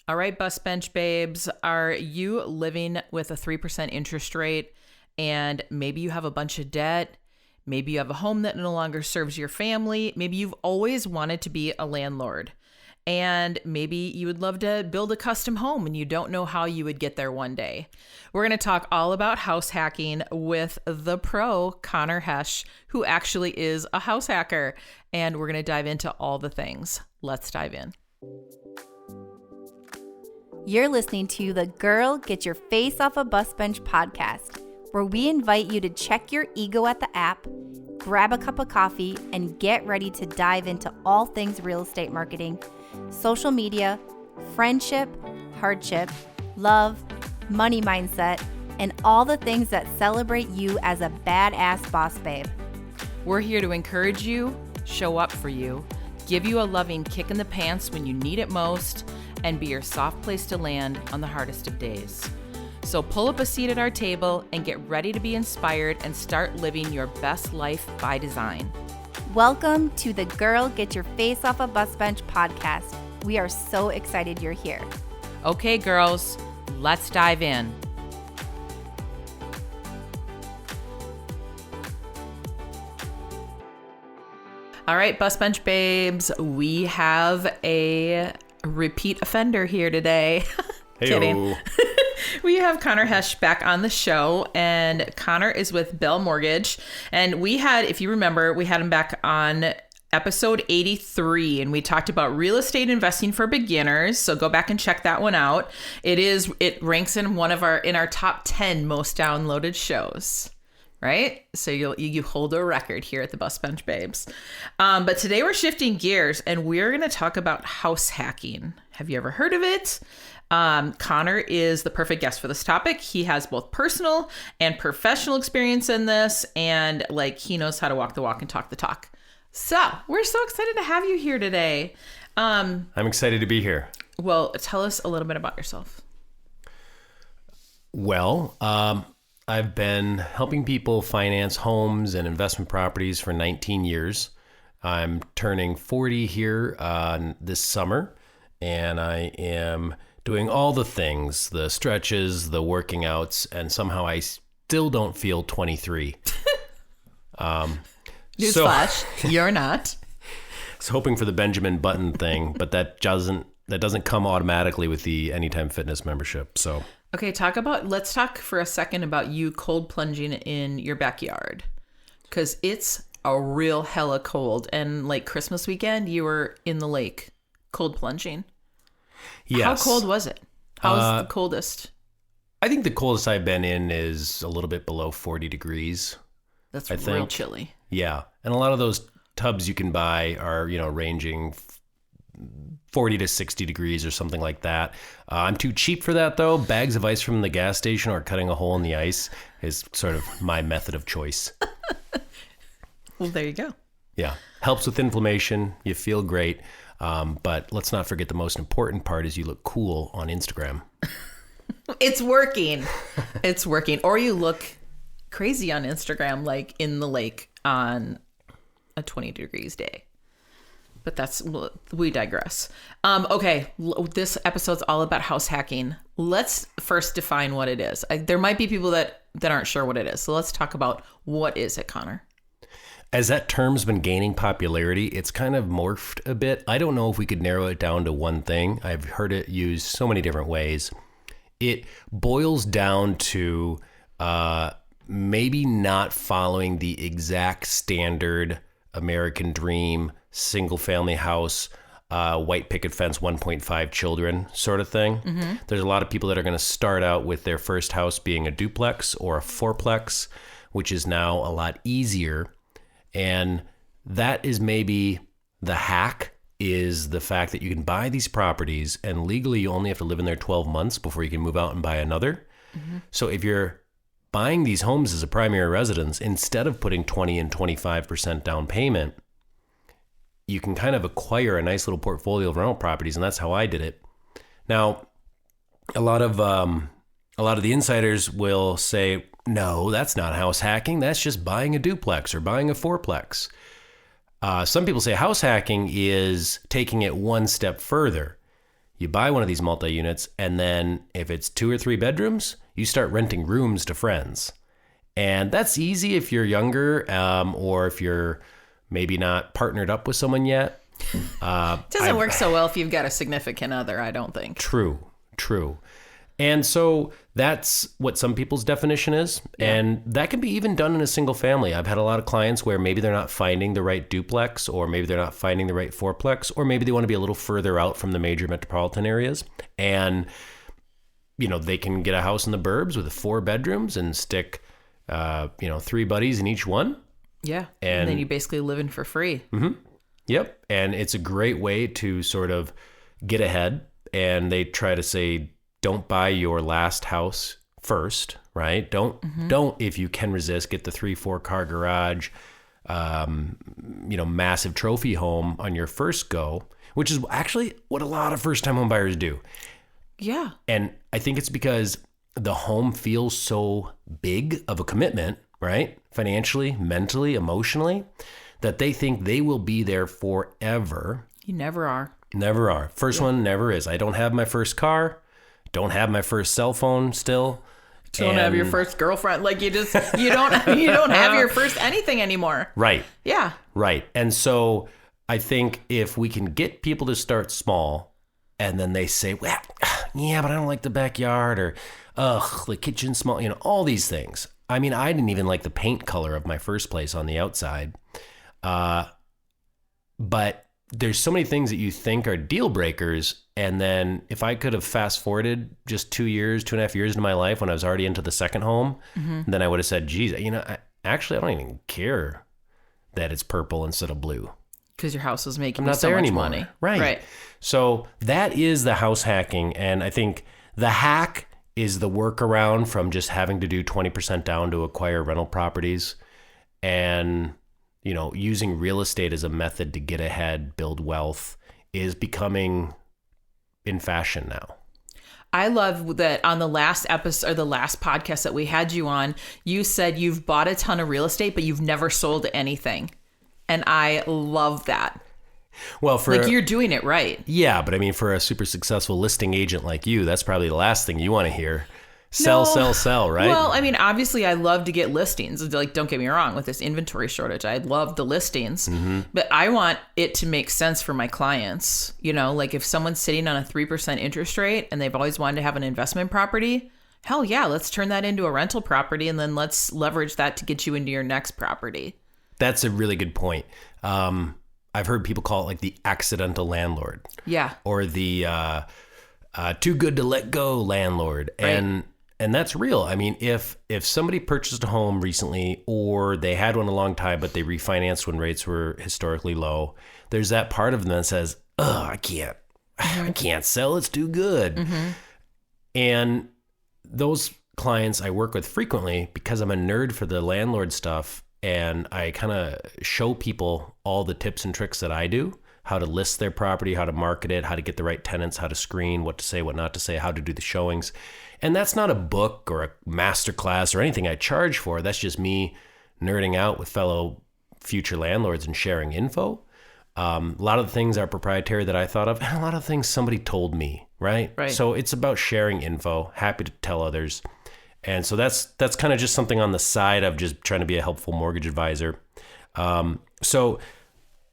All right, bus bench babes, are you living with a 3% interest rate and maybe you have a bunch of debt? Maybe you have a home that no longer serves your family. Maybe you've always wanted to be a landlord. And maybe you would love to build a custom home and you don't know how you would get there one day. We're going to talk all about house hacking with the pro, Conor Hesch, who actually is a house hacker. And we're going to dive into all the things. Let's dive in. You're listening to the Girl Get Your Face Off a Bus Bench podcast, where we invite you to check your ego at the app, grab a cup of coffee, and get ready to dive into all things real estate marketing, social media, friendship, hardship, love, money mindset, and all the things that celebrate you as a badass boss babe. We're here to encourage you, show up for you, give you a loving kick in the pants when you need it most, and be your soft place to land on the hardest of days. So pull up a seat at our table and get ready to be inspired and start living your best life by design. Welcome to the Girl Get Your Face Off a Bus Bench podcast. We are so excited you're here. Okay, girls, let's dive in. All right, bus bench babes, we have a repeat offender here today. Kidding. We have Conor Hesch back on the show, and Conor is with Bell Mortgage. And we had, if you remember, we had him back on episode 83, and we talked about real estate investing for beginners. So go back and check that one out. It ranks in in our top 10 most downloaded shows. Right? So you hold a record here at the Bus Bench Babes. But today we're shifting gears and we're going to talk about house hacking. Have you ever heard of it? Conor is the perfect guest for this topic. He has both personal and professional experience in this, and he knows how to walk the walk and talk the talk. So we're so excited to have you here today. I'm excited to be here. Well, tell us a little bit about yourself. Well, I've been helping people finance homes and investment properties for 19 years. I'm turning 40 here this summer, and I am doing all the things, the stretches, the working outs, and somehow I still don't feel 23. Newsflash, you're not. I was hoping for the Benjamin Button thing, but that doesn't come automatically with the Anytime Fitness membership. So. Okay, let's talk for a second about you cold plunging in your backyard, because it's a real hella cold. And Christmas weekend, you were in the lake cold plunging. Yes. How cold was it? How was the coldest? I think the coldest I've been in is a little bit below 40 degrees. That's real chilly. Yeah. And a lot of those tubs you can buy are, ranging 40 to 60 degrees or something like that. I'm too cheap for that, though. Bags of ice from the gas station or cutting a hole in the ice is sort of my method of choice. Well, there you go. Yeah. Helps with inflammation. You feel great. But let's not forget the most important part is you look cool on Instagram. It's working. It's working. Or you look crazy on Instagram, like in the lake on a 20 degrees day. But we digress. Okay, this episode's all about house hacking. Let's first define what it is. There might be people that aren't sure what it is. So let's talk about what is it, Conor? As that term's been gaining popularity, it's kind of morphed a bit. I don't know if we could narrow it down to one thing. I've heard it used so many different ways. It boils down to maybe not following the exact standard American dream, single family house, white picket fence, 1.5 children sort of thing. Mm-hmm. There's a lot of people that are going to start out with their first house being a duplex or a fourplex, which is now a lot easier. And that is maybe the hack, is the fact that you can buy these properties and legally you only have to live in there 12 months before you can move out and buy another. Mm-hmm. So if you're buying these homes as a primary residence, instead of putting 20 and 25% down payment, you can kind of acquire a nice little portfolio of rental properties, and that's how I did it. Now, a lot of the insiders will say, no, that's not house hacking. That's just buying a duplex or buying a fourplex. Some people say house hacking is taking it one step further. You buy one of these multi-units, and then if it's 2 or 3 bedrooms, you start renting rooms to friends. And that's easy if you're younger, or if you're maybe not partnered up with someone yet. It doesn't work so well if you've got a significant other, I don't think. True. And so that's what some people's definition is. Yeah. And that can be even done in a single family. I've had a lot of clients where maybe they're not finding the right duplex, or maybe they're not finding the right fourplex, or maybe they want to be a little further out from the major metropolitan areas. And, they can get a house in the burbs with 4 bedrooms and stick, 3 buddies in each one. Yeah. And then you basically live in for free. Mm-hmm. Yep. And it's a great way to sort of get ahead. And they try to say, don't buy your last house first, right? Don't, if you can resist, get the 3-4 car garage, massive trophy home on your first go, which is actually what a lot of first-time home buyers do. Yeah. And I think it's because the home feels so big of a commitment, right? Financially, mentally, emotionally, that they think they will be there forever. You never are. Never are. First one never is. I don't have my first car. Don't have my first cell phone still. Don't have your first girlfriend. Like you don't have your first anything anymore. Right. Yeah. Right. And so I think if we can get people to start small, and then they say, well, yeah, but I don't like the backyard, or the kitchen's small, all these things. I mean, I didn't even like the paint color of my first place on the outside. But there's so many things that you think are deal breakers. And then if I could have fast forwarded just 2.5 years into my life when I was already into the second home, then I would have said, geez, I don't even care that it's purple instead of blue. Because your house was making so much money. Right. So that is the house hacking. And I think the hack is the workaround from just having to do 20% down to acquire rental properties, and using real estate as a method to get ahead, build wealth, is becoming in fashion now. I love that on the last episode, or the last podcast that we had you on, you said you've bought a ton of real estate, but you've never sold anything. And I love that. Well, you're doing it right. Yeah, but I mean, for a super successful listing agent like you, that's probably the last thing you want to hear. Sell, right? Well, I mean, obviously I love to get listings. Like, don't get me wrong, with this inventory shortage, I love the listings, but I want it to make sense for my clients. Like if someone's sitting on a 3% interest rate and they've always wanted to have an investment property, hell yeah, let's turn that into a rental property, and then let's leverage that to get you into your next property. That's a really good point. I've heard people call it like the accidental landlord. Yeah. Or the too good to let go landlord. Right. And that's real. I mean, if somebody purchased a home recently, or they had one a long time, but they refinanced when rates were historically low, there's that part of them that says, I can't sell. It's too good. And those clients I work with frequently, because I'm a nerd for the landlord stuff, and I kind of show people all the tips and tricks that I do, how to list their property, how to market it, how to get the right tenants, how to screen, what to say, what not to say, how to do the showings. And that's not a book or a master class or anything I charge for. That's just me nerding out with fellow future landlords and sharing info. A lot of the things are proprietary that I thought of, and a lot of things somebody told me, right? So it's about sharing info, happy to tell others. And so that's kind of just something on the side of just trying to be a helpful mortgage advisor. So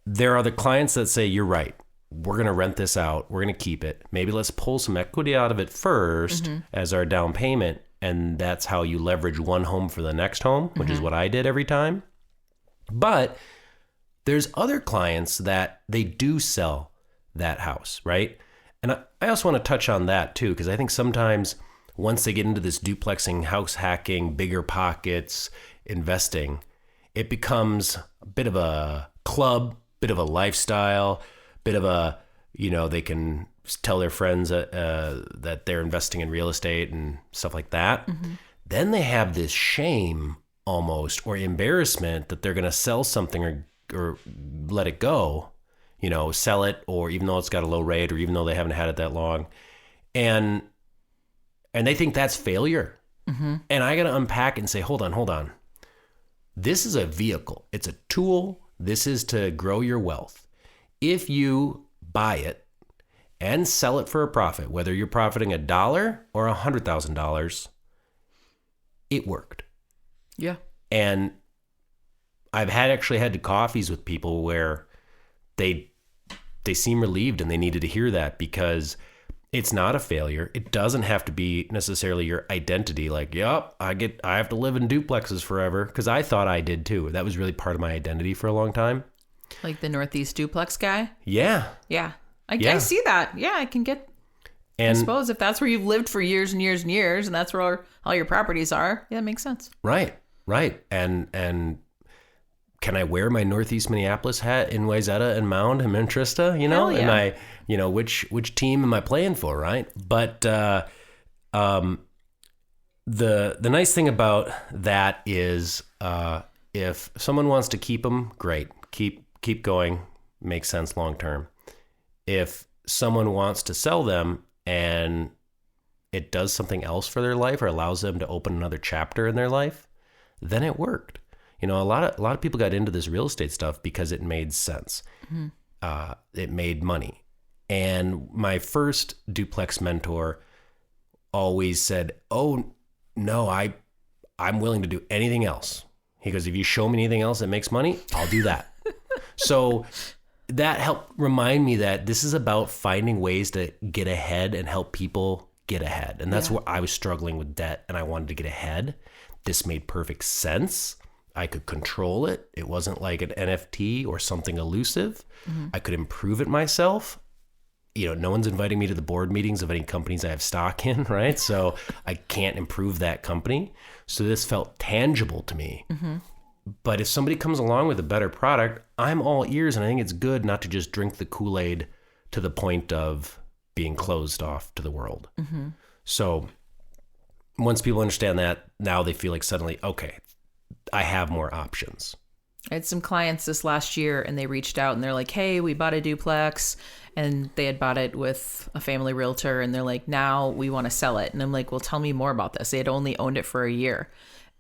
there are the clients that say, you're right, we're going to rent this out, we're going to keep it. Maybe let's pull some equity out of it first as our down payment. And that's how you leverage one home for the next home, which is what I did every time. But there's other clients that they do sell that house, right? And I also want to touch on that too, because I think sometimes once they get into this duplexing, house hacking, bigger pockets, investing, it becomes a bit of a club, bit of a lifestyle, bit of a, they can tell their friends that they're investing in real estate and stuff like that. Then they have this shame almost, or embarrassment, that they're going to sell something or let it go, sell it, or even though it's got a low rate, or even though they haven't had it that long. And they think that's failure. And I got to unpack and say, hold on. This is a vehicle. It's a tool. This is to grow your wealth. If you buy it and sell it for a profit, whether you're profiting $1 or $100,000, it worked. Yeah. And I've actually had coffees with people where they seem relieved and they needed to hear that, because it's not a failure. It doesn't have to be necessarily your identity. Like, yep, I have to live in duplexes forever, because I thought I did too. That was really part of my identity for a long time. Like the Northeast duplex guy? Yeah. Yeah. I see that. Yeah, I can get... I suppose if that's where you've lived for years and years and years, and that's where all your properties are, yeah, it makes sense. Right. And can I wear my Northeast Minneapolis hat in Wayzata and Mound and Mintrista? Hell yeah. Am I, which team am I playing for, right? But the nice thing about that is if someone wants to keep them, great. Keep going. Makes sense long term. If someone wants to sell them and it does something else for their life or allows them to open another chapter in their life, then it worked. A lot of people got into this real estate stuff because it made sense. Mm-hmm. It made money. And my first duplex mentor always said, "Oh no, I'm willing to do anything else." He goes, "If you show me anything else that makes money, I'll do that." So that helped remind me that this is about finding ways to get ahead and help people get ahead. And that's where I was struggling with debt and I wanted to get ahead. This made perfect sense. I could control it. It wasn't like an NFT or something elusive. Mm-hmm. I could improve it myself. No one's inviting me to the board meetings of any companies I have stock in, right? So I can't improve that company. So this felt tangible to me. Mm-hmm. But if somebody comes along with a better product, I'm all ears, and I think it's good not to just drink the Kool-Aid to the point of being closed off to the world. Mm-hmm. So once people understand that, now they feel like suddenly, okay, I have more options. I had some clients this last year and they reached out and they're like, "Hey, we bought a duplex," and they had bought it with a family realtor, and they're like, "Now we want to sell it." And I'm like, "Well, tell me more about this." They had only owned it for a year.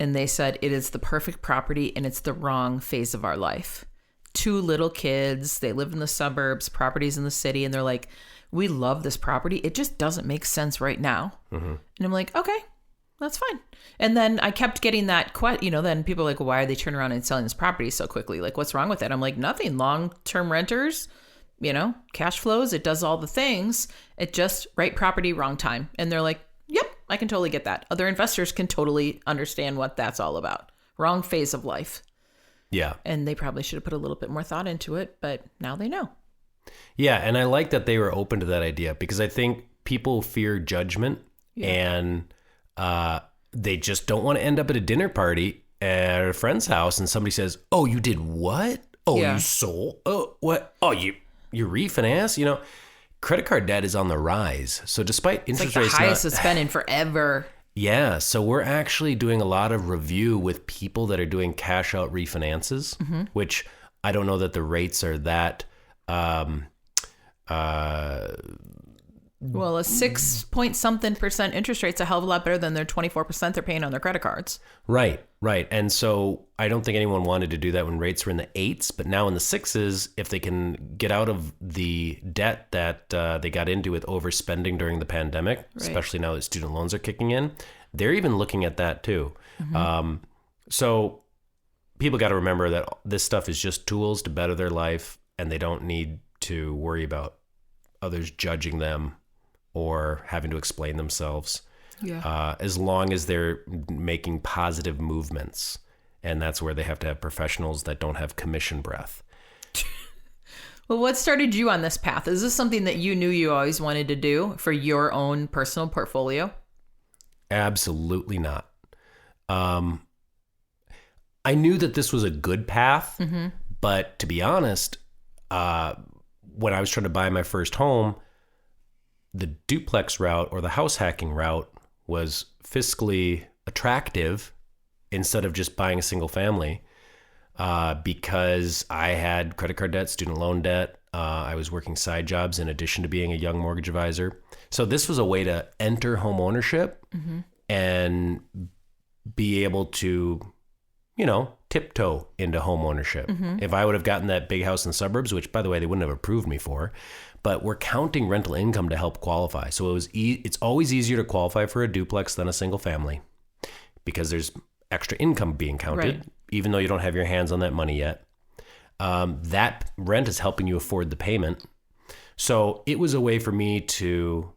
And they said, "It is the perfect property and it's the wrong phase of our life. 2 little kids, they live in the suburbs, properties in the city." And they're like, "We love this property. It just doesn't make sense right now." Mm-hmm. And I'm like, "Okay, that's fine." And then I kept getting that, then people are like, "Well, why are they turning around and selling this property so quickly? Like, what's wrong with it?" I'm like, "Nothing. Long-term renters, cash flows. It does all the things. It just right property, wrong time." And they're like, "Yep, I can totally get that." Other investors can totally understand what that's all about. Wrong phase of life. Yeah. And they probably should have put a little bit more thought into it, but now they know. Yeah. And I like that they were open to that idea, because I think people fear judgment and they just don't want to end up at a dinner party at a friend's house and somebody says, "Oh, you did what? Oh, you sold? Oh, what? Oh, you refinance?" Credit card debt is on the rise. So despite interest rates, it's like the highest it's been in forever. Yeah. So we're actually doing a lot of review with people that are doing cash out refinances, mm-hmm. which I don't know that the rates are that. Well, a 6-point-something% interest rate's a hell of a lot better than their 24% they're paying on their credit cards. Right. And so I don't think anyone wanted to do that when rates were in the 8s, but now in the 6s, if they can get out of the debt that they got into with overspending during the pandemic, especially now that student loans are kicking in, they're even looking at that too. Mm-hmm. So people got to remember that this stuff is just tools to better their life, and they don't need to worry about others judging them or having to explain themselves, as long as they're making positive movements. And that's where they have to have professionals that don't have commission breath. Well, what started you on this path? Is this something that you knew you always wanted to do for your own personal portfolio? Absolutely not. I knew that this was a good path, mm-hmm. but to be honest, when I was trying to buy my first home, the duplex route or the house hacking route was fiscally attractive instead of just buying a single family, because I had credit card debt, student loan debt. I was working side jobs in addition to being a young mortgage advisor. So this was a way to enter home ownership, mm-hmm. and be able to, tiptoe into home ownership. If I would have gotten that big house in the suburbs, which by the way, they wouldn't have approved me for, but we're counting rental income to help qualify. So it's always easier to qualify for a duplex than a single family because there's extra income being counted, right, even though you don't have your hands on that money yet. That rent is helping you afford the payment. So it was a way for me to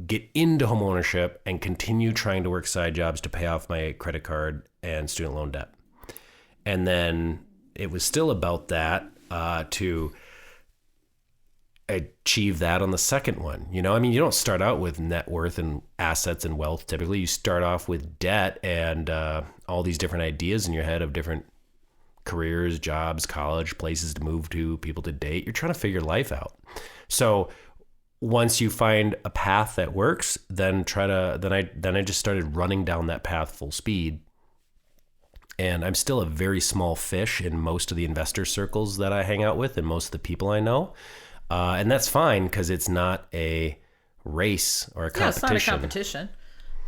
get into home ownership and continue trying to work side jobs to pay off my credit card and student loan debt. And then it was still about that to achieve that on the second one. You don't start out with net worth and assets and wealth. Typically, you start off with debt and all these different ideas in your head of different careers, jobs, college, places to move to, people to date. You're trying to figure life out. So once you find a path that works, then I just started running down that path full speed. And I'm still a very small fish in most of the investor circles that I hang out with and most of the people I know. And that's fine because it's not a race or a competition. Yeah, it's not a competition.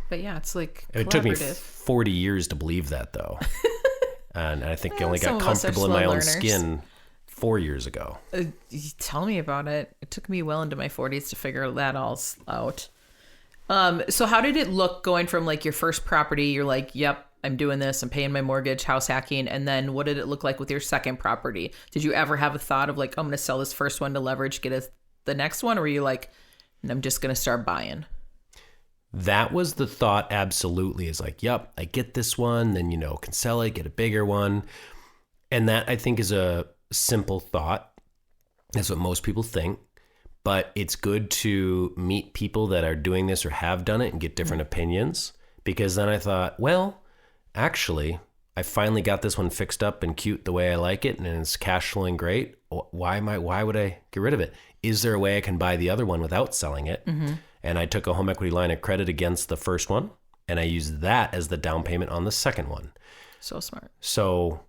But yeah, it's like collaborative. It took me 40 years to believe that, though. And I think I only got comfortable in my own skin 4 years ago. Tell me about it. It took me well into my 40s to figure that all out. So how did it look going from like your first property? You're like, yep, I'm doing this. I'm paying my mortgage, house hacking. And then what did it look like with your second property? Did you ever have a thought of like, I'm going to sell this first one to leverage, get the next one? Or were you like, I'm just going to start buying? That was the thought. Absolutely. Is like, yep, I get this one, then, can sell it, get a bigger one. And that I think is a simple thought. That's what most people think. But it's good to meet people that are doing this or have done it and get different opinions. Because then I thought, well, actually, I finally got this one fixed up and cute the way I like it, and it's cash flowing great. Why would I get rid of it? Is there a way I can buy the other one without selling it? Mm-hmm. And I took a home equity line of credit against the first one, and I used that as the down payment on the second one. So smart. So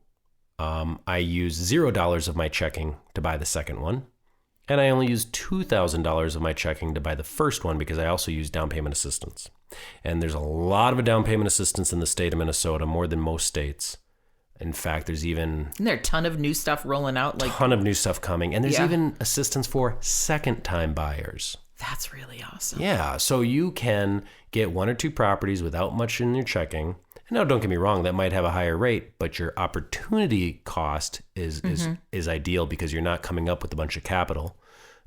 I used $0 of my checking to buy the second one, and I only used $2,000 of my checking to buy the first one because I also used down payment assistance. And there's a lot of down payment assistance in the state of Minnesota, more than most states. In fact, isn't there a ton of new stuff rolling out? Ton of new stuff coming. And there's even assistance for second-time buyers. That's really awesome. Yeah, so you can get one or two properties without much in your checking. And now, don't get me wrong, that might have a higher rate, but your opportunity cost is ideal because you're not coming up with a bunch of capital,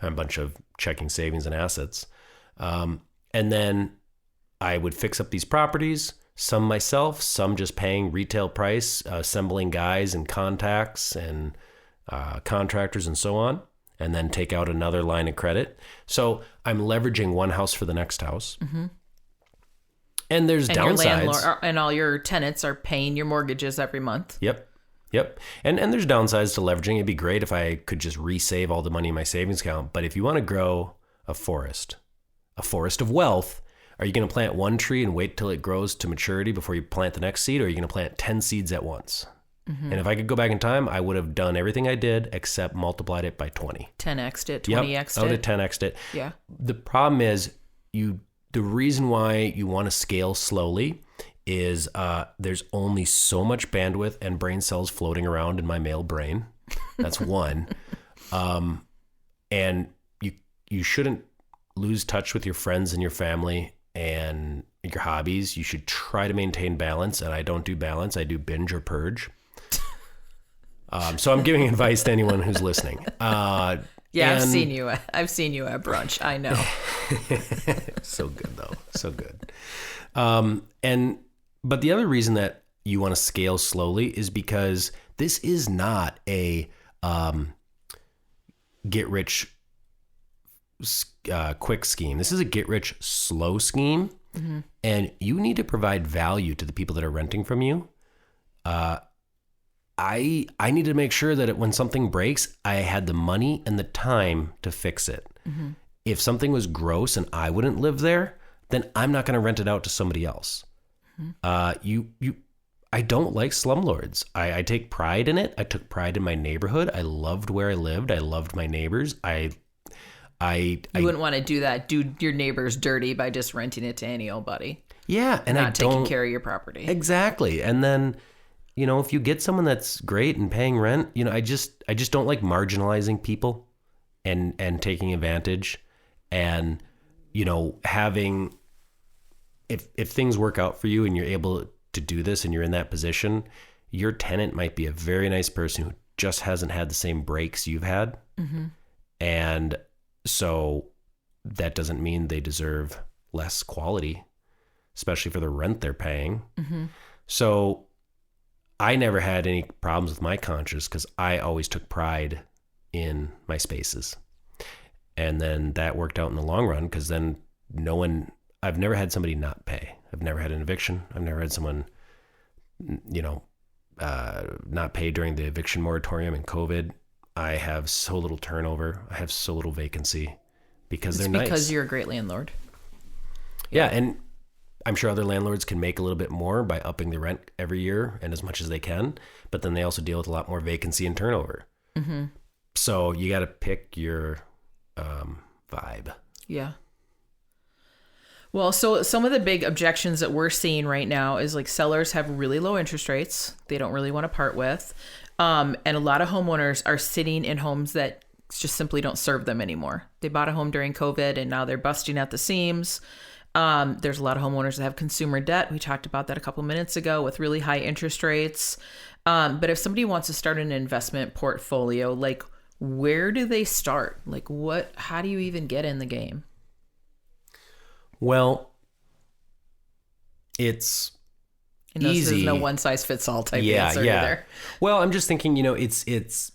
a bunch of checking, savings, and assets. And then I would fix up these properties, some myself, some just paying retail price, assembling guys and contacts and contractors and so on, and then take out another line of credit. So I'm leveraging one house for the next house. Mm-hmm. And there's downsides. Your landlord and all your tenants are paying your mortgages every month. Yep. And there's downsides to leveraging. It'd be great if I could just resave all the money in my savings account. But if you want to grow a forest of wealth, are you going to plant one tree and wait till it grows to maturity before you plant the next seed? Or are you going to plant 10 seeds at once? Mm-hmm. And if I could go back in time, I would have done everything I did except multiplied it by 20. 10x'd it, 20x'd it. I would have 10x'd it. Yeah. The problem is the reason why you want to scale slowly is there's only so much bandwidth and brain cells floating around in my male brain. That's one. And you shouldn't lose touch with your friends and your family and your hobbies. You should try to maintain balance. And I don't do balance. I do binge or purge. So I'm giving advice to anyone who's listening. I've seen you at brunch. I know. So good though. So good. But the other reason that you want to scale slowly is because this is not a get rich quick scheme. This is a get rich slow scheme. Mm-hmm. And you need to provide value to the people that are renting from you. I need to make sure that when something breaks, I had the money and the time to fix it. Mm-hmm. If something was gross and I wouldn't live there, then I'm not going to rent it out to somebody else. Mm-hmm. I don't like slumlords. I take pride in it. I took pride in my neighborhood. I loved where I lived. I loved my neighbors. You wouldn't want to do that. Do your neighbors dirty by just renting it to any old buddy. Yeah, and not taking care of your property. Exactly. And then if you get someone that's great and paying rent, I just don't like marginalizing people and taking advantage and, having, if things work out for you and you're able to do this and you're in that position, your tenant might be a very nice person who just hasn't had the same breaks you've had. Mm-hmm. And so that doesn't mean they deserve less quality, especially for the rent they're paying. Mm-hmm. So I never had any problems with my conscience because I always took pride in my spaces. And then that worked out in the long run because then I've never had somebody not pay. I've never had an eviction. I've never had someone, not pay during the eviction moratorium and COVID. I have so little turnover. I have so little vacancy because they're nice. Because you're a great landlord. Yeah, and I'm sure other landlords can make a little bit more by upping the rent every year and as much as they can, but then they also deal with a lot more vacancy and turnover. Mm-hmm. So you got to pick your vibe. Yeah. Well, so some of the big objections that we're seeing right now is like sellers have really low interest rates they don't really want to part with. And a lot of homeowners are sitting in homes that just simply don't serve them anymore. They bought a home during COVID and now they're busting at the seams. There's a lot of homeowners that have consumer debt. We talked about that a couple minutes ago with really high interest rates. But if somebody wants to start an investment portfolio, like where do they start? Like how do you even get in the game? Well, it's easy. There's no one size fits all type answer either. Well, I'm just thinking, it's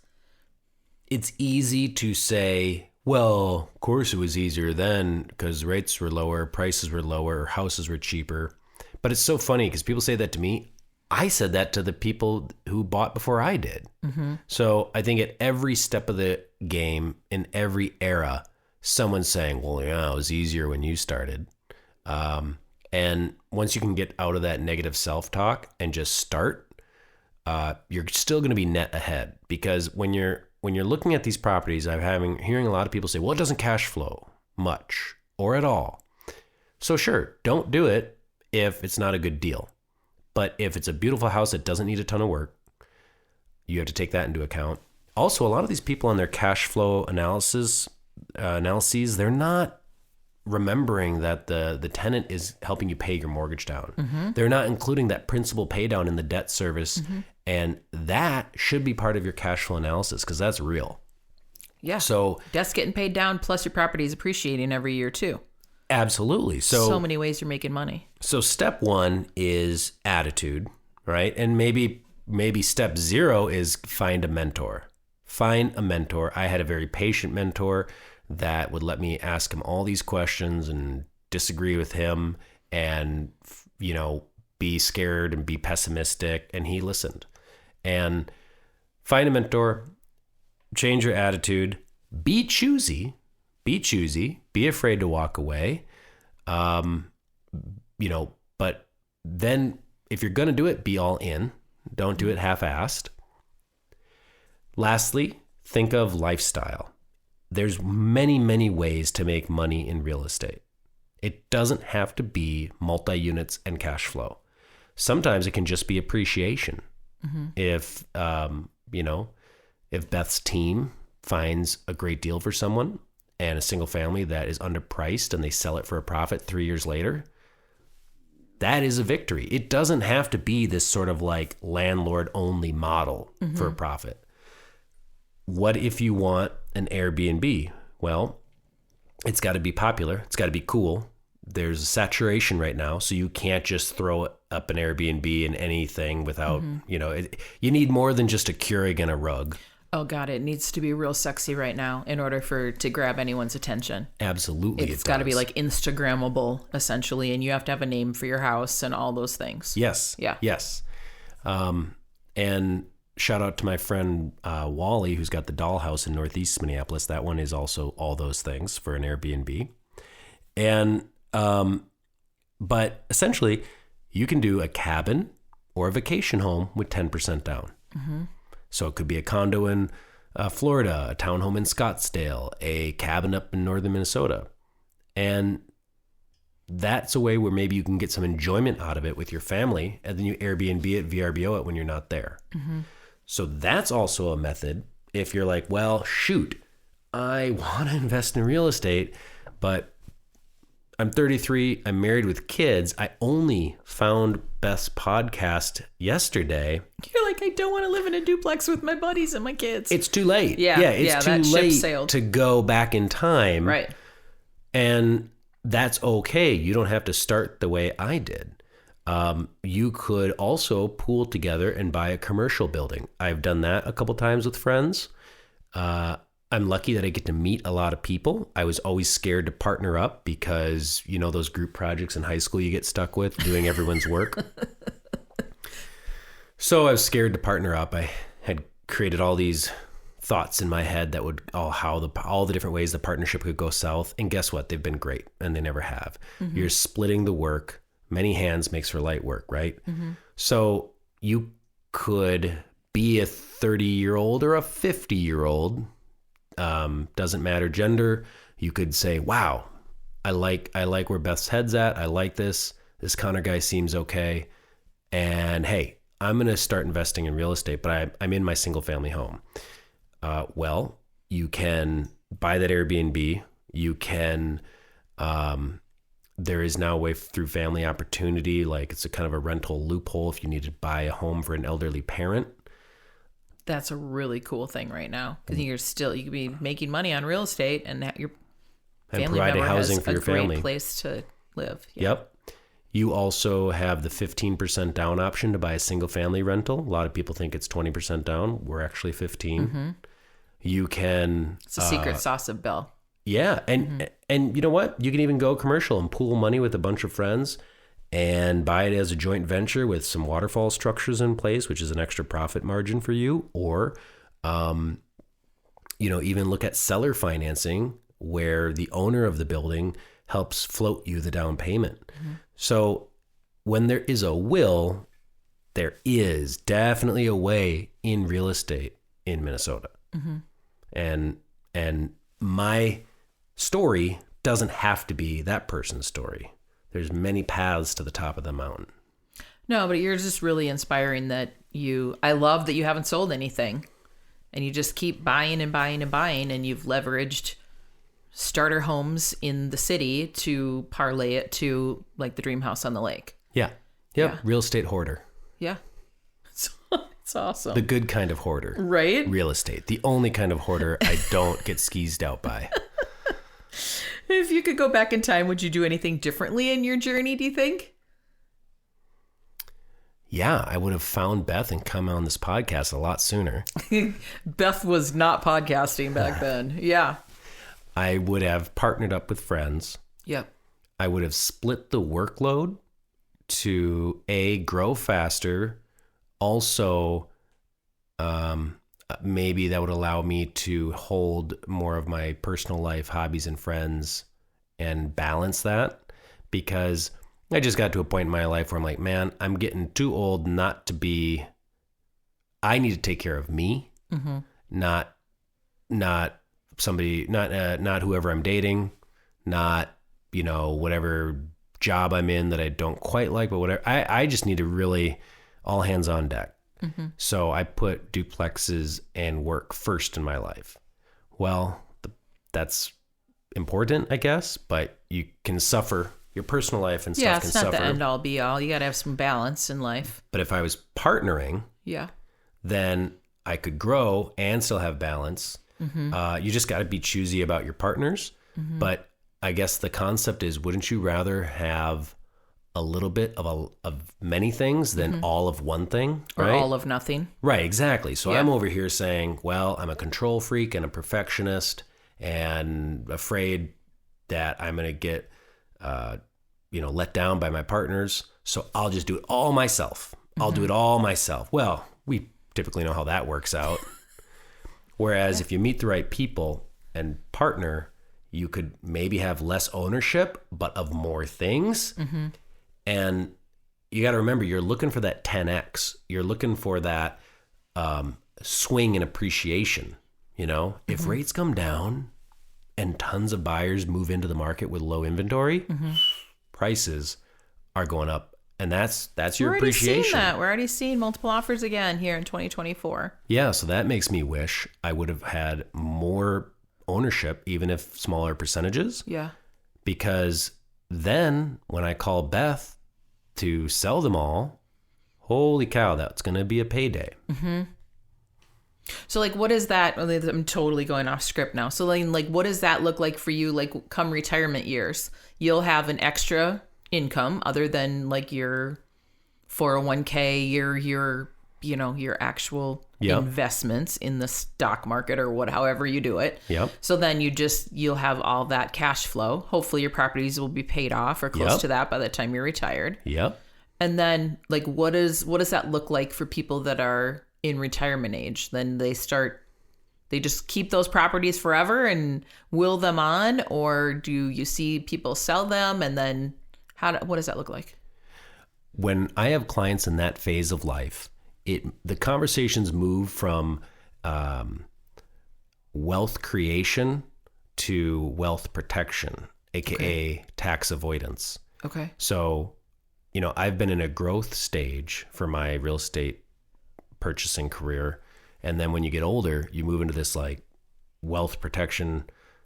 easy to say, well, of course it was easier then because rates were lower, prices were lower, houses were cheaper. But it's so funny because people say that to me. I said that to the people who bought before I did. Mm-hmm. So I think at every step of the game, in every era, someone's saying, well, yeah, it was easier when you started. And once you can get out of that negative self-talk and just start, you're still going to be net ahead. Because when you're looking at these properties, hearing a lot of people say, well, it doesn't cash flow much or at all. So sure, don't do it if it's not a good deal. But if it's a beautiful house that doesn't need a ton of work, you have to take that into account. Also, a lot of these people on their cash flow analyses, they're not remembering that the tenant is helping you pay your mortgage down. Mm-hmm. They're not including that principal pay down in the debt service. Mm-hmm. And that should be part of your cash flow analysis because that's real. Yeah. So debt's getting paid down plus your property is appreciating every year too. Absolutely. So many ways you're making money. So step one is attitude, right? And maybe step 0 is find a mentor. Find a mentor. I had a very patient mentor that would let me ask him all these questions and disagree with him and, be scared and be pessimistic. And he listened. And find a mentor, change your attitude, be choosy, be afraid to walk away. But then if you're going to do it, be all in. Don't do it half-assed. Lastly, think of lifestyle. There's many, many ways to make money in real estate. It doesn't have to be multi-units and cash flow. Sometimes it can just be appreciation. Mm-hmm. If Beth's team finds a great deal for someone and a single family that is underpriced and they sell it for a profit 3 years later, that is a victory. It doesn't have to be this sort of like landlord only model mm-hmm. for a profit. What if you want an Airbnb? Well, it's got to be popular. It's got to be cool. There's a saturation right now, so you can't just throw up an Airbnb in anything without, mm-hmm. You need more than just a Keurig and a rug. Oh God, it needs to be real sexy right now in order to grab anyone's attention. Absolutely. It's got to be like Instagrammable essentially, and you have to have a name for your house and all those things. Yes. Yeah. Yes. And shout out to my friend Wally, who's got the dollhouse in Northeast Minneapolis. That one is also all those things for an Airbnb. And, but essentially you can do a cabin or a vacation home with 10% down. Mm-hmm. So it could be a condo in Florida, a townhome in Scottsdale, a cabin up in northern Minnesota. And that's a way where maybe you can get some enjoyment out of it with your family, and then you Airbnb it, VRBO it when you're not there. So that's also a method. If you're like, well, shoot, I want to invest in real estate, but I'm 33, I'm married with kids. I only found Beth's podcast yesterday. You're like, I don't want to live in a duplex with my buddies and my kids. It's too late. It's too that ship late sailed. to go back in time. Right. And that's okay. You don't have to start the way I did. You could also pool together and buy a commercial building. I've done that a couple times with friends. I'm lucky that I get to meet a lot of people. I was always scared to partner up because, you know, those group projects in high school you get stuck with doing everyone's work. So I was scared to partner up. I had created all these thoughts in my head that would all the different ways the partnership could go south. And guess what? They've been great, and they never have. You're splitting the work. Many hands makes for light work, right? So you could be a 30-year-old or a 50-year-old. Doesn't matter gender. You could say, wow, I like where Beth's head's at. I like this. This Conor guy seems okay. And hey, I'm going to start investing in real estate, but I'm in my single family home. Well, you can buy that Airbnb. You can, there is now a way through Family Opportunity, like it's a kind of a rental loophole if you need to buy a home for an elderly parent. That's a really cool thing right now because you could be making money on real estate and your family member housing has for a your great family. place to live. Yep. You also have the 15% down option to buy a single family rental. A lot of people think it's 20% down. We're actually 15. You can. It's a secret sauce of Bell. Yeah. And you know what? You can even go commercial and pool money with a bunch of friends and buy it as a joint venture with some waterfall structures in place, which is an extra profit margin for you. Or, even look at seller financing where the owner of the building helps float you the down payment. So when there is a will, there is definitely a way in real estate in Minnesota. And my story doesn't have to be that person's story. There's many paths to the top of the mountain. No, but you're just really inspiring that I love that you haven't sold anything and you just keep buying and buying and buying, and you've leveraged starter homes in the city to parlay it to like the dream house on the lake. Yeah. Yep. Yeah. Real estate hoarder. Yeah. It's awesome. The good kind of hoarder. Right? Real estate. The only kind of hoarder I don't get skeezed out by. If you could go back in time, would you do anything differently in your journey, do you think? Yeah, I would have found Beth and come on this podcast a lot sooner. Beth was not podcasting back then. Yeah. I would have partnered up with friends. Yep. I would have split the workload to grow faster. Also, maybe that would allow me to hold more of my personal life, hobbies, and friends and balance that, because I just got to a point in my life where I'm like, man, I'm getting too old not to be, I need to take care of me, not somebody, not whoever I'm dating, not, whatever job I'm in that I don't quite like, but whatever. I just need to really all hands on deck. So I put duplexes and work first in my life. Well, that's important, I guess, but you can suffer. Your personal life and stuff can suffer. Yeah, it's not the end all be all. You got to have some balance in life. But if I was partnering, then I could grow and still have balance. You just got to be choosy about your partners. But I guess the concept is, wouldn't you rather have a little bit of many things than all of one thing, right? Or all of nothing. Right, exactly. So I'm over here saying, well, I'm a control freak and a perfectionist and afraid that I'm going to get, let down by my partners. So I'll just do it all myself. I'll do it all myself. Well, we typically know how that works out. Whereas if you meet the right people and partner, you could maybe have less ownership, but of more things. And you got to remember, you're looking for that 10X. You're looking for that swing in appreciation. If rates come down and tons of buyers move into the market with low inventory, prices are going up. And that's your appreciation. We're already seeing multiple offers again here in 2024. Yeah, so that makes me wish I would have had more ownership, even if smaller percentages. Yeah. Because then when I call Beth to sell them all, holy cow, that's going to be a payday. Mm-hmm. So like, what is that? I'm totally going off script now. So like, what does that look like for you? Like come retirement years, you'll have an extra income other than like your 401k, your actual investments in the stock market or however you do it. Yep. So then you'll have all that cash flow. Hopefully your properties will be paid off or close to that by the time you're retired. Yep. And then like, what does that look like for people that are in retirement age? Then they just keep those properties forever and will them on, or do you see people sell them? And then what does that look like? When I have clients in that phase of life, the conversations move from wealth creation to wealth protection, aka tax avoidance. Okay. So, I've been in a growth stage for my real estate purchasing career. And then when you get older, you move into this like wealth protection,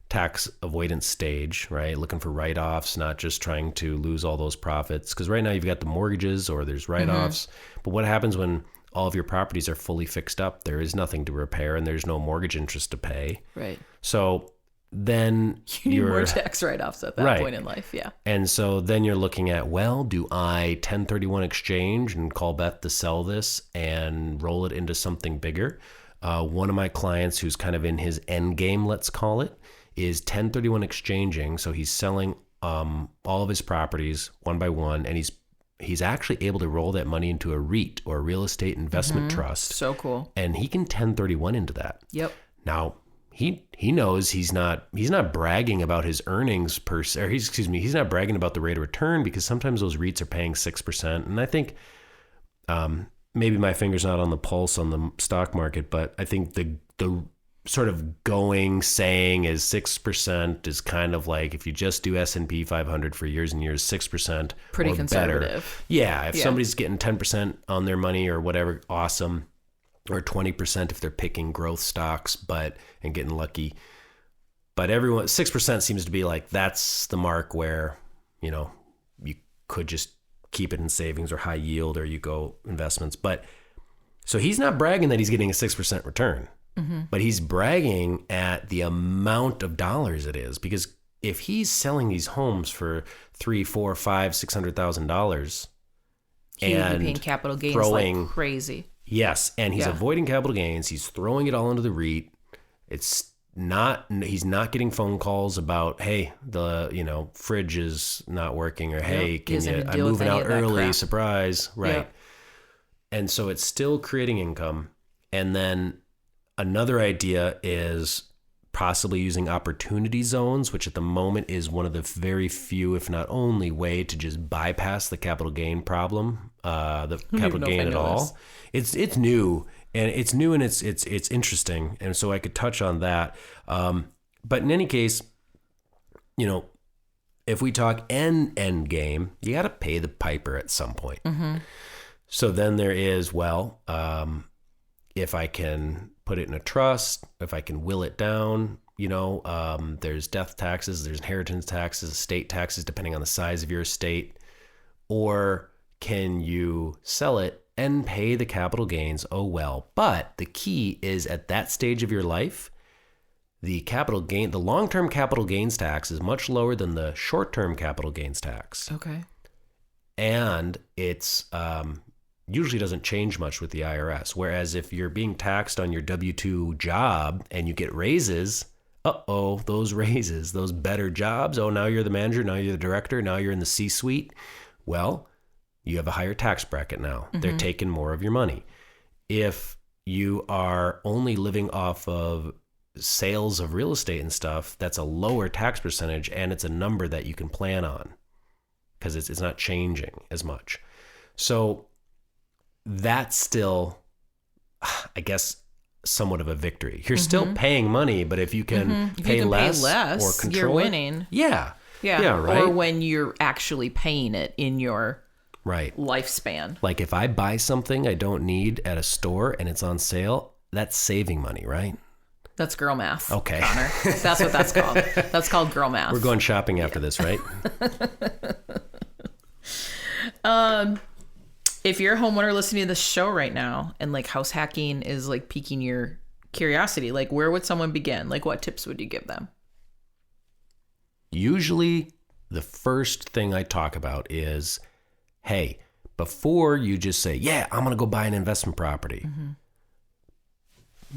tax avoidance stage, right? Looking for write-offs, not just trying to lose all those profits. Because right now you've got the mortgages or there's write-offs. Mm-hmm. But what happens when all of your properties are fully fixed up? There is nothing to repair and there's no mortgage interest to pay. Right. So then you need more tax write-offs at that point in life. Yeah. And so then you're looking at, well, do I 1031 exchange and call Beth to sell this and roll it into something bigger? One of my clients who's kind of in his end game, let's call it, is 1031 exchanging. So he's selling all of his properties one by one, and he's actually able to roll that money into a REIT or a real estate investment trust. So cool. And he can 1031 into that. Yep. Now, he knows he's not bragging about his earnings he's not bragging about the rate of return, because sometimes those REITs are paying 6%. And I think maybe my finger's not on the pulse on the stock market, but I think the sort of going saying is 6% is kind of like, if you just do S&P 500 for years and years, 6% pretty or conservative. Better. Yeah, if somebody's getting 10% on their money or whatever, awesome. Or 20% if they're picking growth stocks and getting lucky. But 6% seems to be like, that's the mark where, you could just keep it in savings or high yield, or you go investments. But so he's not bragging that he's getting a 6% return. Mm-hmm. But he's bragging at the amount of dollars it is, because if he's selling these homes for $300,000, $400,000, $500,000, $600,000, he would be paying capital gains like crazy. Yes, and he's avoiding capital gains. He's throwing it all into the REIT. He's not getting phone calls about, hey, the fridge is not working, or hey, I'm moving out early, surprise, right? Yep. And so it's still creating income. And then another idea is possibly using opportunity zones, which at the moment is one of the very few, if not only, way to just bypass the capital gain problem, the capital gain at all. It's new, and it's interesting, and so I could touch on that. But in any case, if we talk end game, you got to pay the piper at some point. Mm-hmm. So then there is, if I can put it in a trust, if I can will it down, there's death taxes, there's inheritance taxes, estate taxes, depending on the size of your estate. Or can you sell it and pay the capital gains? Oh, well. But the key is, at that stage of your life, the long-term capital gains tax is much lower than the short-term capital gains tax. Okay. And it's usually doesn't change much with the IRS. Whereas if you're being taxed on your W-2 job and you get raises, those raises, those better jobs, now you're the manager, now you're the director, now you're in the C-suite. Well, you have a higher tax bracket now. Mm-hmm. They're taking more of your money. If you are only living off of sales of real estate and stuff, that's a lower tax percentage, and it's a number that you can plan on because it's not changing as much. So that's still, I guess, somewhat of a victory. You're still paying money, but if you can, pay less or control, you're winning. Yeah. Yeah, right. Or when you're actually paying it in your right lifespan. Like if I buy something I don't need at a store and it's on sale, that's saving money, right? That's girl math. Okay. Connor. That's what that's called. That's called girl math. We're going shopping after this, right? If you're a homeowner listening to this show right now and like house hacking is like piquing your curiosity, like where would someone begin? Like what tips would you give them? Usually the first thing I talk about is, hey, before you just say, yeah, I'm going to go buy an investment property. Mm-hmm.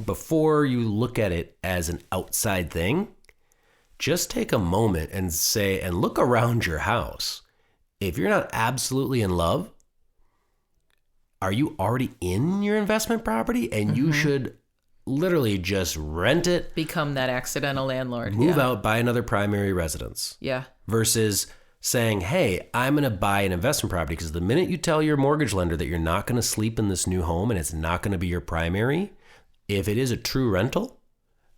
Before you look at it as an outside thing, just take a moment and say, and look around your house. If you're not absolutely in love, are you already in your investment property? And you should literally just rent it. Become that accidental landlord. Move out, buy another primary residence. Yeah. Versus saying, hey, I'm going to buy an investment property, because the minute you tell your mortgage lender that you're not going to sleep in this new home and it's not going to be your primary, if it is a true rental,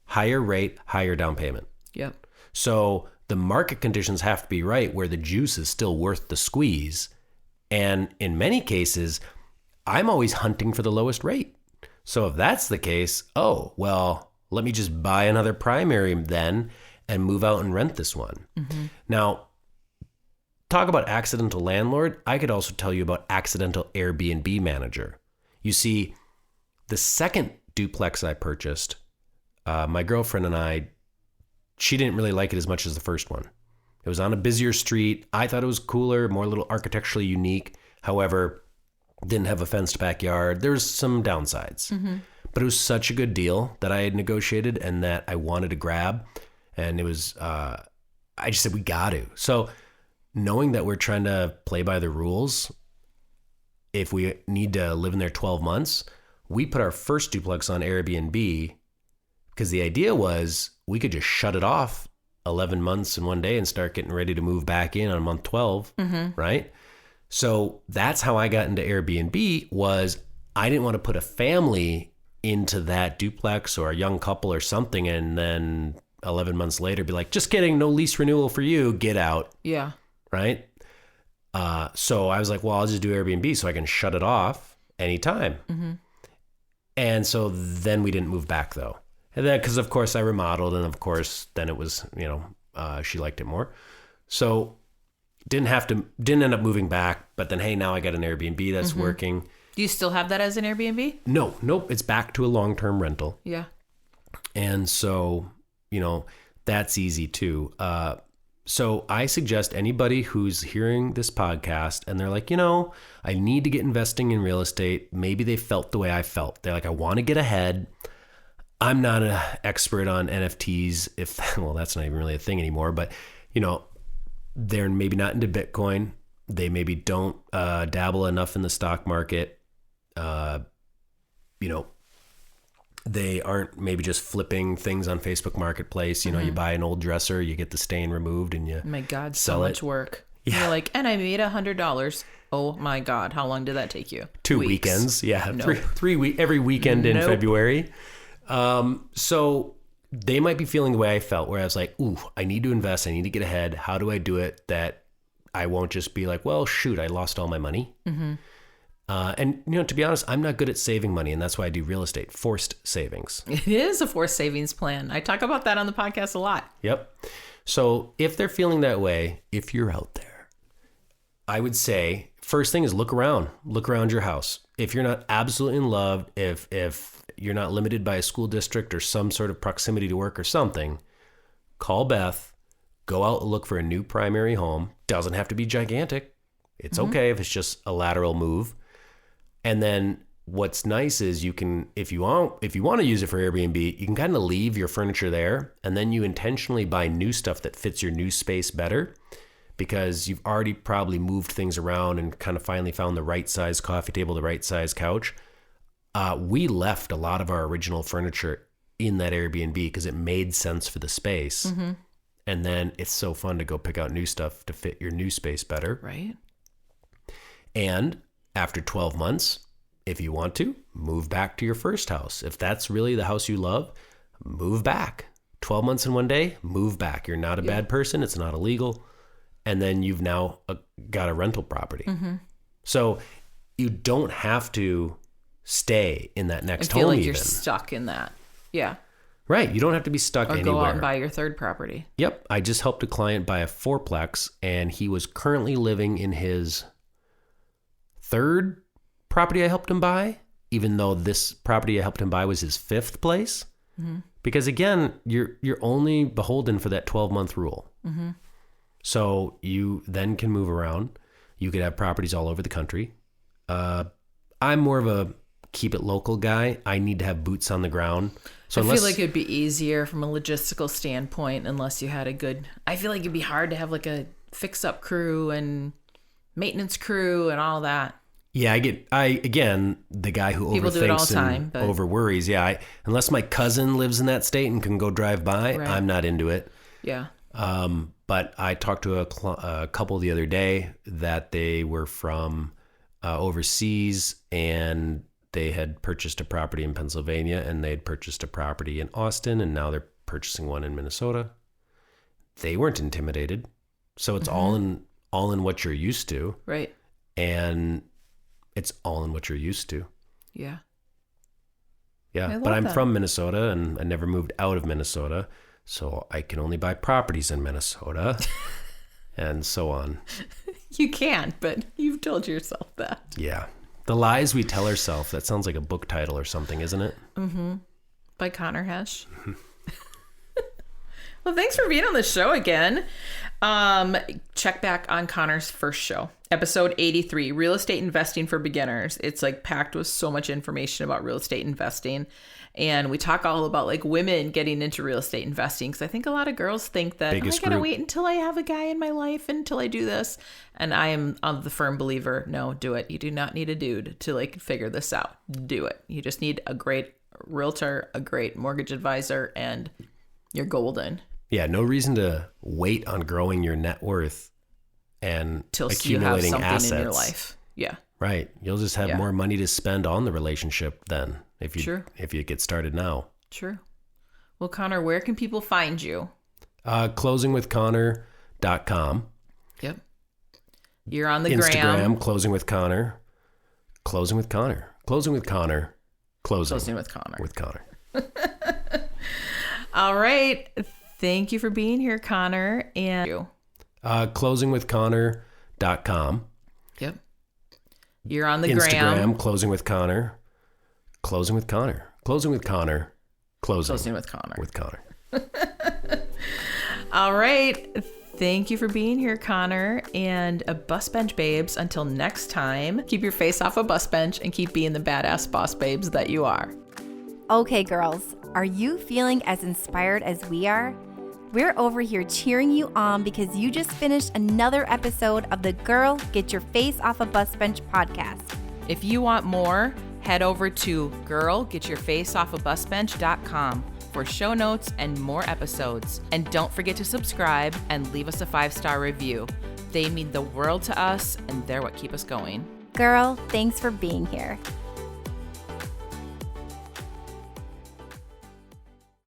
higher rate, higher down payment. Yep. So the market conditions have to be right where the juice is still worth the squeeze. And in many cases, I'm always hunting for the lowest rate. So if that's the case, oh, well, let me just buy another primary then and move out and rent this one. Mm-hmm. Now, talk about accidental landlord. I could also tell you about accidental Airbnb manager. You see, the second duplex I purchased, my girlfriend and I, she didn't really like it as much as the first one. It was on a busier street. I thought it was cooler, more a little architecturally unique. However, didn't have a fenced backyard. There was some downsides, but it was such a good deal that I had negotiated and that I wanted to grab. And it was, I just said, we got to. So knowing that we're trying to play by the rules, if we need to live in there 12 months, we put our first duplex on Airbnb because the idea was we could just shut it off 11 months in one day and start getting ready to move back in on month 12, right? So that's how I got into Airbnb. Was I didn't want to put a family into that duplex or a young couple or something and then 11 months later be like, just kidding, no lease renewal for you, get out. Yeah. Right? So I was like, well, I'll just do Airbnb so I can shut it off anytime. Mm-hmm. And so then we didn't move back though. And then, because of course I remodeled and of course then it was, she liked it more. So didn't end up moving back, but then, hey, now I got an Airbnb that's working. Do you still have that as an Airbnb? Nope. It's back to a long-term rental. Yeah. And so, that's easy too. So I suggest anybody who's hearing this podcast and they're like, I need to get investing in real estate. Maybe they felt the way I felt. They're like, I want to get ahead. I'm not an expert on NFTs. That's not even really a thing anymore, but they're maybe not into Bitcoin. They maybe don't dabble enough in the stock market. They aren't maybe just flipping things on Facebook Marketplace. You buy an old dresser, you get the stain removed and you my God, sell so it. much work. Yeah. You're like, and I made $100. Oh my God. How long did that take you? 2 weekends. Yeah. Nope. Every weekend in February. So they might be feeling the way I felt, where I was like, ooh, I need to invest. I need to get ahead. How do I do it that I won't just be like, well, shoot, I lost all my money. Mm-hmm. And to be honest, I'm not good at saving money. And that's why I do real estate, forced savings. It is a forced savings plan. I talk about that on the podcast a lot. Yep. So if they're feeling that way, if you're out there, I would say first thing is look around your house. If you're not absolutely in love, if you're not limited by a school district or some sort of proximity to work or something, call Beth, go out and look for a new primary home. Doesn't have to be gigantic. It's okay if it's just a lateral move. And then what's nice is you can, if you want to use it for Airbnb, you can kind of leave your furniture there and then you intentionally buy new stuff that fits your new space better, because you've already probably moved things around and kind of finally found the right size coffee table, the right size couch. We left a lot of our original furniture in that Airbnb because it made sense for the space. Mm-hmm. And then it's so fun to go pick out new stuff to fit your new space better. Right. And after 12 months, if you want to, move back to your first house. If that's really the house you love, move back. 12 months in one day, move back. You're not a bad person. It's not illegal. and then you've now got a rental property. So you don't have to stay in that next home. I feel like even. You're stuck in that. Yeah. Right. You don't have to be stuck anywhere. Or go out and buy your third property. Yep. I just helped a client buy a fourplex, and he was currently living in his third property I helped him buy, even though this property I helped him buy was his fifth place. Because again, you're only beholden for that 12-month rule. So you then can move around. You could have properties all over the country. I'm more of a keep it local guy. I need to have boots on the ground. So I feel like it'd be easier from a logistical standpoint unless you had I feel like it'd be hard to have like a fix-up crew and maintenance crew and all that. Yeah, again, the guy who People do it all the overthinks time, and over worries. Yeah, unless my cousin lives in that state and can go drive by, Right. I'm not into it. Yeah. But I talked to a couple the other day that they were from overseas, and they had purchased a property in Pennsylvania, and they'd purchased a property in Austin, and now they're purchasing one in Minnesota. They weren't intimidated, so it's all in what you're used to, Right. and it's all in what you're used to. Yeah. Yeah, but I'm from Minnesota, and I never moved out of Minnesota, so I can only buy properties in Minnesota, and so on. You can, but you've told yourself that. Yeah. The lies we tell ourselves. That sounds like a book title or something, isn't it? By Conor Hesch. Well, thanks for being on the show again. Check back on Conor's first show, episode 83, Real Estate Investing for Beginners. It's like packed with so much information about real estate investing. And we talk all about like women getting into real estate investing, because I think a lot of girls think that I gotta wait until I have a guy in my life until I do this. And I am of the firm believer, no, do it. You do not need a dude to like figure this out. Do it. You just need a great realtor, a great mortgage advisor, and you're golden. Yeah, no reason to wait on growing your net worth and Till accumulating you have something assets in your life. Yeah. Right. You'll just have more money to spend on the relationship then if you get started now. True. Well, Conor, where can people find you? Closingwithconor.com. Yep. You're on the Instagram, Closing with Conor. Closing with Conor. Closing with Conor. Closing with Conor. With Conor. All right. Thank you for being here, Conor. And you. Closingwithconor.com. Yep. You're on the Instagram, Closing with Conor. Closing with Conor. Closing with Conor. Closing with Conor. With Conor. All right. Thank you for being here, Conor. And Bus Bench Babes, until next time, keep your face off a bus bench and keep being the badass boss babes that you are. Okay, girls, are you feeling as inspired as we are? We're over here cheering you on because you just finished another episode of the Girl Get Your Face Off a Bus Bench podcast. If you want more, head over to girlgetyourfaceoffabusbench.com for show notes and more episodes. And don't forget to subscribe and leave us a 5-star review. They mean the world to us, and they're what keep us going. Girl, thanks for being here.